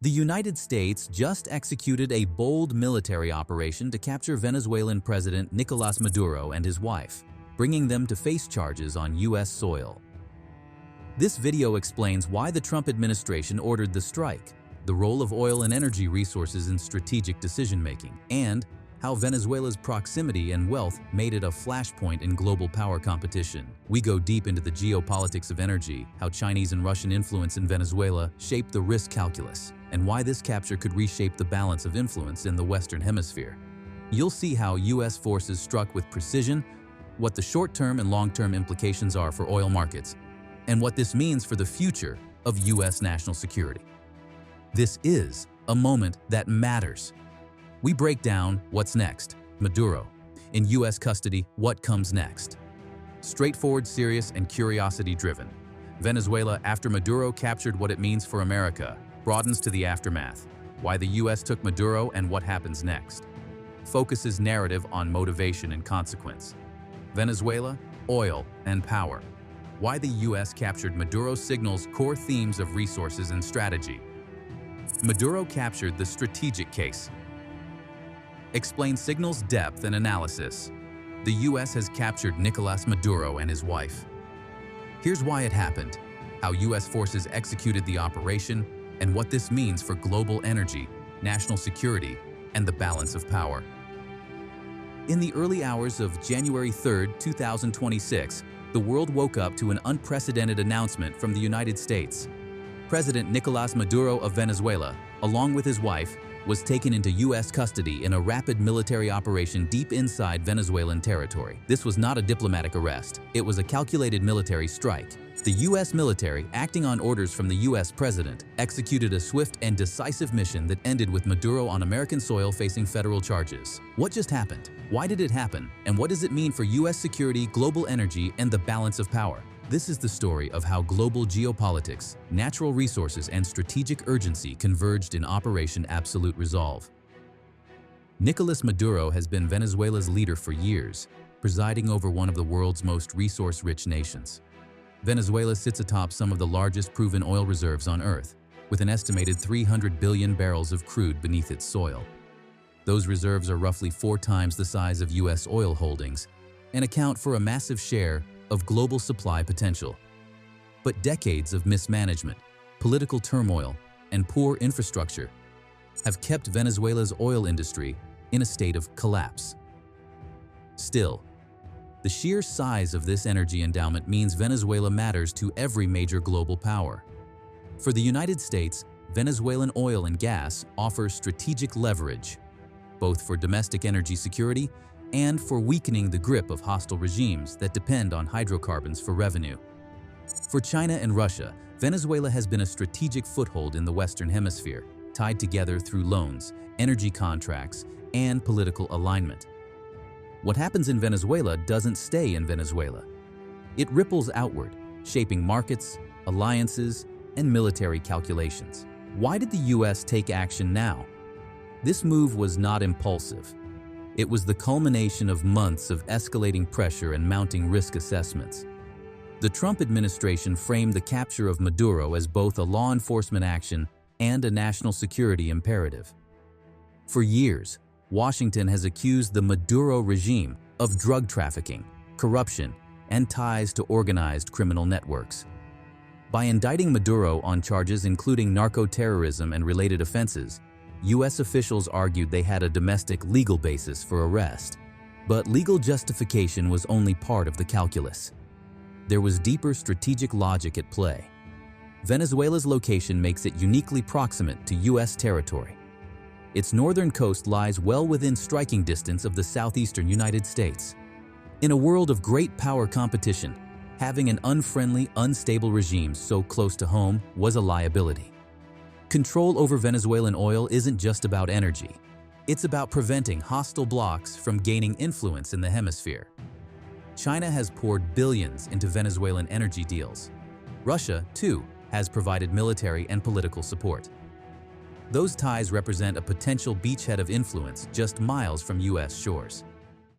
The United States just executed a bold military operation to capture Venezuelan President Nicolás Maduro and his wife, bringing them to face charges on U.S. soil. This video explains why the Trump administration ordered the strike, the role of oil and energy resources in strategic decision-making, and how Venezuela's proximity and wealth made it a flashpoint in global power competition. We go deep into the geopolitics of energy, how Chinese and Russian influence in Venezuela shaped the risk calculus, and why this capture could reshape the balance of influence in the Western Hemisphere. You'll see how U.S. forces struck with precision, what the short-term and long-term implications are for oil markets, and what this means for the future of U.S. national security. This is a moment that matters. We break down what's next. Maduro. In U.S. custody, what comes next? Straightforward, serious, and curiosity-driven. Venezuela, after Maduro captured, what it means for America. Broadens to the aftermath. Why the U.S. took Maduro and what happens next. Focuses narrative on motivation and consequence. Venezuela, oil, and power. Why the U.S. captured Maduro signals core themes of resources and strategy. Maduro captured the strategic case. Explain signals depth and analysis. The U.S. has captured Nicolás Maduro and his wife. Here's why it happened, how U.S. forces executed the operation, and what this means for global energy, national security, and the balance of power. In the early hours of January 3, 2026, the world woke up to an unprecedented announcement from the United States. President Nicolás Maduro of Venezuela, along with his wife, was taken into U.S. custody in a rapid military operation deep inside Venezuelan territory. This was not a diplomatic arrest. It was a calculated military strike. The U.S. military, acting on orders from the U.S. president, executed a swift and decisive mission that ended with Maduro on American soil facing federal charges. What just happened? Why did it happen? And what does it mean for U.S. security, global energy, and the balance of power? This is the story of how global geopolitics, natural resources, and strategic urgency converged in Operation Absolute Resolve. Nicolás Maduro has been Venezuela's leader for years, presiding over one of the world's most resource-rich nations. Venezuela sits atop some of the largest proven oil reserves on Earth, with an estimated 300 billion barrels of crude beneath its soil. Those reserves are roughly 4 times the size of U.S. oil holdings and account for a massive share of global supply potential. But decades of mismanagement, political turmoil, and poor infrastructure have kept Venezuela's oil industry in a state of collapse. Still, the sheer size of this energy endowment means Venezuela matters to every major global power. For the United States, Venezuelan oil and gas offers strategic leverage, both for domestic energy security and for weakening the grip of hostile regimes that depend on hydrocarbons for revenue. For China and Russia, Venezuela has been a strategic foothold in the Western Hemisphere, tied together through loans, energy contracts, and political alignment. What happens in Venezuela doesn't stay in Venezuela. It ripples outward, shaping markets, alliances, and military calculations. Why did the U.S. take action now? This move was not impulsive. It was the culmination of months of escalating pressure and mounting risk assessments. The Trump administration framed the capture of Maduro as both a law enforcement action and a national security imperative. For years, Washington has accused the Maduro regime of drug trafficking, corruption, and ties to organized criminal networks. By indicting Maduro on charges including narco-terrorism and related offenses, U.S. officials argued they had a domestic legal basis for arrest. But legal justification was only part of the calculus. There was deeper strategic logic at play. Venezuela's location makes it uniquely proximate to U.S. territory. Its northern coast lies well within striking distance of the southeastern United States. In a world of great power competition, having an unfriendly, unstable regime so close to home was a liability. Control over Venezuelan oil isn't just about energy. It's about preventing hostile blocs from gaining influence in the hemisphere. China has poured billions into Venezuelan energy deals. Russia, too, has provided military and political support. Those ties represent a potential beachhead of influence just miles from U.S. shores.